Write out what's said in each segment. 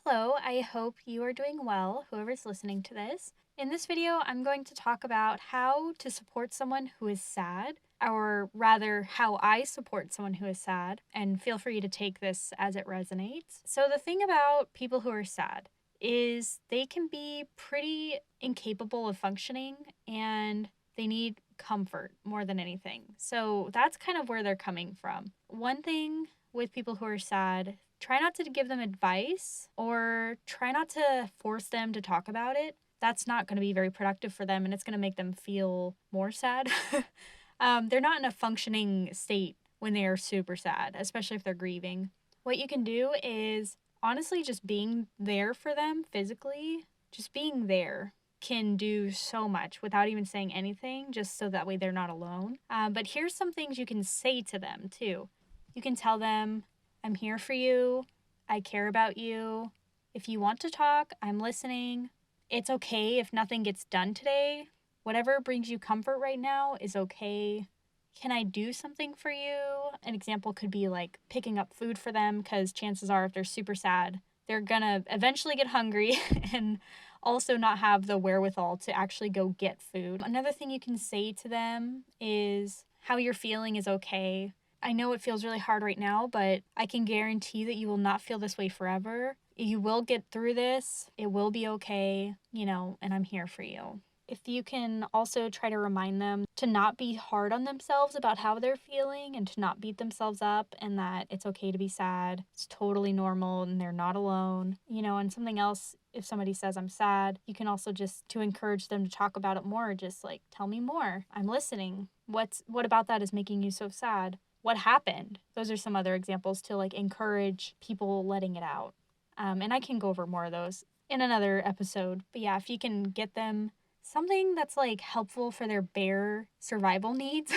Hello, I hope you are doing well, whoever's listening to this. In this video, I'm going to talk about how to support someone who is sad, or rather, how I support someone who is sad, and feel free to take this as it resonates. So, the thing about people who are sad is they can be pretty incapable of functioning and they need comfort more than anything. So, that's kind of where they're coming from. One thing with people who are sad, try not to give them advice or try not to force them to talk about it. That's not going to be very productive for them and it's going to make them feel more sad. They're not in a functioning state when they are super sad, especially if they're grieving. What you can do is honestly just being there for them physically, just being there can do so much without even saying anything, just so that way they're not alone. But here's some things you can say to them too. You can tell them, I'm here for you. I care about you. If you want to talk, I'm listening. It's okay if nothing gets done today. Whatever brings you comfort right now is okay. Can I do something for you? An example could be like picking up food for them, because chances are, if they're super sad, they're gonna eventually get hungry and also not have the wherewithal to actually go get food. Another thing you can say to them is how you're feeling is okay. I know it feels really hard right now, but I can guarantee that you will not feel this way forever. You will get through this. It will be okay, and I'm here for you. If you can also try to remind them to not be hard on themselves about how they're feeling and to not beat themselves up, and that it's okay to be sad. It's totally normal and they're not alone. And something else, if somebody says I'm sad, you can also just to encourage them to talk about it more, just like tell me more. I'm listening. What about that is making you so sad? What happened? Those are some other examples to like encourage people letting it out. And I can go over more of those in another episode. But yeah, if you can get them something that's like helpful for their bare survival needs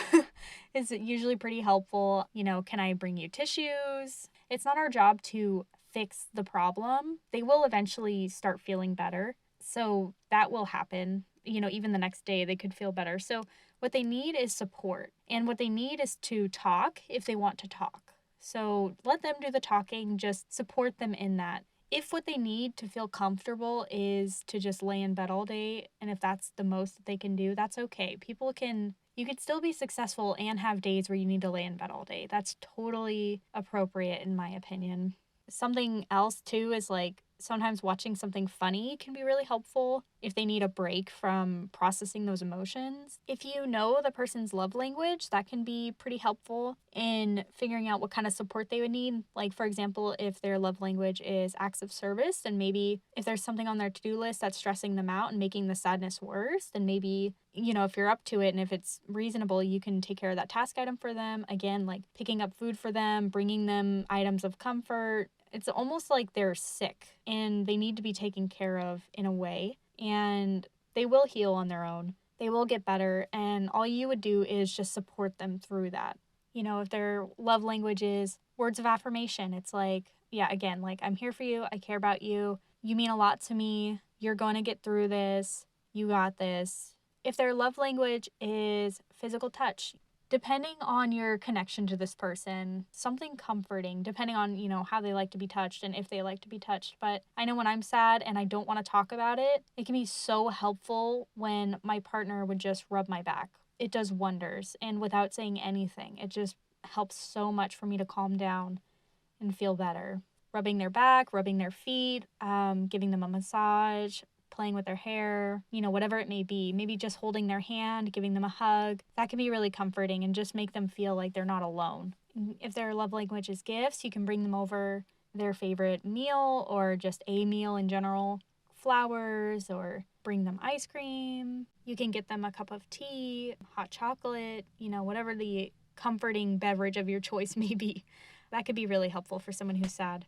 is usually pretty helpful. Can I bring you tissues? It's not our job to fix the problem. They will eventually start feeling better. So that will happen. Even the next day they could feel better. So what they need is support. And what they need is to talk if they want to talk. So let them do the talking, just support them in that. If what they need to feel comfortable is to just lay in bed all day, and if that's the most that they can do, that's okay. You could still be successful and have days where you need to lay in bed all day. That's totally appropriate, in my opinion. Something else, too, is like sometimes watching something funny can be really helpful if they need a break from processing those emotions. If you know the person's love language, that can be pretty helpful in figuring out what kind of support they would need. Like, for example, if their love language is acts of service, then maybe if there's something on their to-do list that's stressing them out and making the sadness worse, then maybe, if you're up to it and if it's reasonable, you can take care of that task item for them. Again, like picking up food for them, bringing them items of comfort. It's almost like they're sick and they need to be taken care of in a way, and they will heal on their own. They will get better, and all you would do is just support them through that. If their love language is words of affirmation, it's like, yeah, again, like, I'm here for you. I care about you. You mean a lot to me. You're going to get through this. You got this. If their love language is physical touch, depending on your connection to this person, something comforting, depending on, how they like to be touched and if they like to be touched. But I know when I'm sad and I don't want to talk about it, it can be so helpful when my partner would just rub my back. It does wonders. And without saying anything, it just helps so much for me to calm down and feel better. Rubbing their back, rubbing their feet, giving them a massage, playing with their hair, whatever it may be. Maybe just holding their hand, giving them a hug. That can be really comforting and just make them feel like they're not alone. If their love language is gifts, you can bring them over their favorite meal or just a meal in general, flowers, or bring them ice cream. You can get them a cup of tea, hot chocolate, whatever the comforting beverage of your choice may be. That could be really helpful for someone who's sad.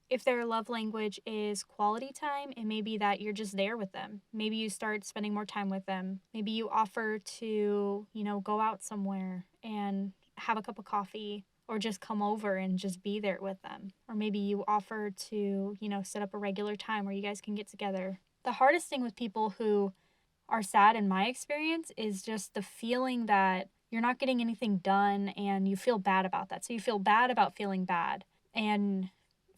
If their love language is quality time, it may be that you're just there with them. Maybe you start spending more time with them. Maybe you offer to, go out somewhere and have a cup of coffee, or just come over and just be there with them. Or maybe you offer to, set up a regular time where you guys can get together. The hardest thing with people who are sad, in my experience, is just the feeling that you're not getting anything done and you feel bad about that. So you feel bad about feeling bad. And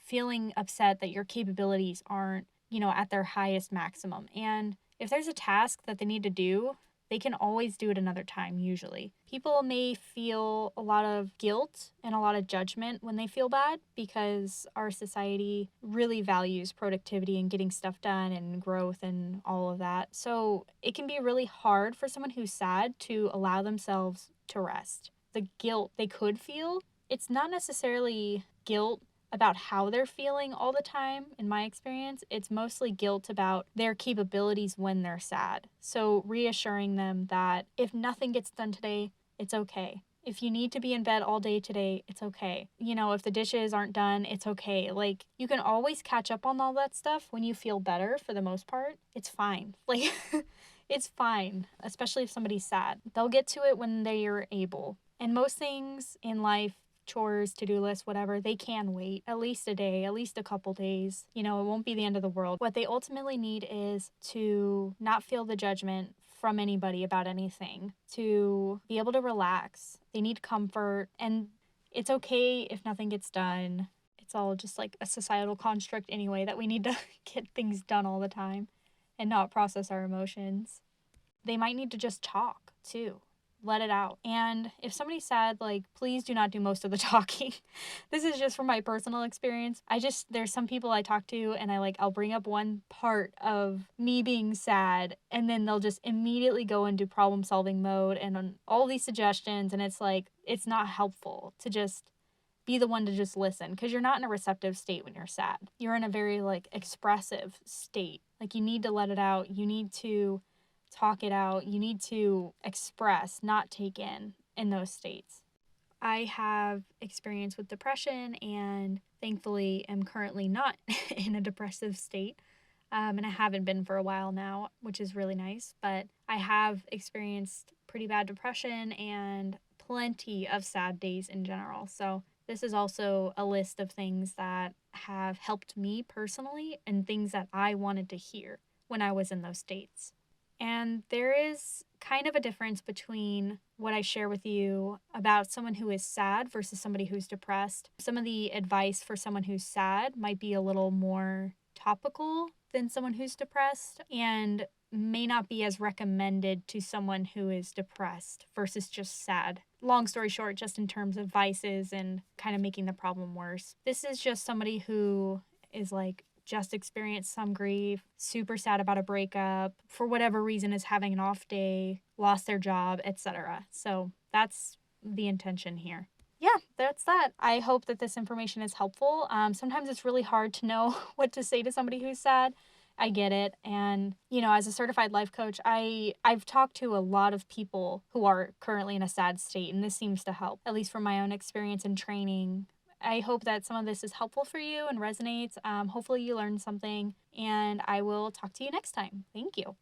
feeling upset that your capabilities aren't, at their highest maximum. And if there's a task that they need to do, they can always do it another time, usually. People may feel a lot of guilt and a lot of judgment when they feel bad because our society really values productivity and getting stuff done and growth and all of that. So it can be really hard for someone who's sad to allow themselves to rest. The guilt they could feel, it's not necessarily guilt about how they're feeling all the time, in my experience. It's mostly guilt about their capabilities when they're sad. So reassuring them that if nothing gets done today, it's okay. If you need to be in bed all day today, it's okay. If the dishes aren't done, it's okay. Like, you can always catch up on all that stuff when you feel better for the most part. It's fine. Like, it's fine, especially if somebody's sad. They'll get to it when they're able. And most things in life, chores, to-do lists, whatever, they can wait at least a day, at least a couple days. It won't be the end of the world. What they ultimately need is to not feel the judgment from anybody about anything, to be able to relax. They need comfort, and it's okay if nothing gets done. It's all just like a societal construct anyway, that we need to get things done all the time and not process our emotions. They might need to just talk too. Let it out. And if somebody's sad, like, please do not do most of the talking. This is just from my personal experience. There's some people I talk to and I'll bring up one part of me being sad, and then they'll just immediately go into problem solving mode and on all these suggestions. And it's like, it's not helpful to just be the one to just listen, because you're not in a receptive state when you're sad. You're in a very expressive state. You need to let it out. You need to talk it out. You need to express, not take in those states. I have experience with depression and thankfully am currently not in a depressive state. And I haven't been for a while now, which is really nice. But I have experienced pretty bad depression and plenty of sad days in general. So this is also a list of things that have helped me personally and things that I wanted to hear when I was in those states. And there is kind of a difference between what I share with you about someone who is sad versus somebody who's depressed. Some of the advice for someone who's sad might be a little more topical than someone who's depressed, and may not be as recommended to someone who is depressed versus just sad. Long story short, just in terms of vices and kind of making the problem worse. This is just somebody who is just experienced some grief, super sad about a breakup, for whatever reason is having an off day, lost their job, etc. So that's the intention here. Yeah, that's that. I hope that this information is helpful. Sometimes it's really hard to know what to say to somebody who's sad. I get it. And, as a certified life coach, I've talked to a lot of people who are currently in a sad state, and this seems to help, at least from my own experience and training. I hope that some of this is helpful for you and resonates. Hopefully you learned something, and I will talk to you next time. Thank you.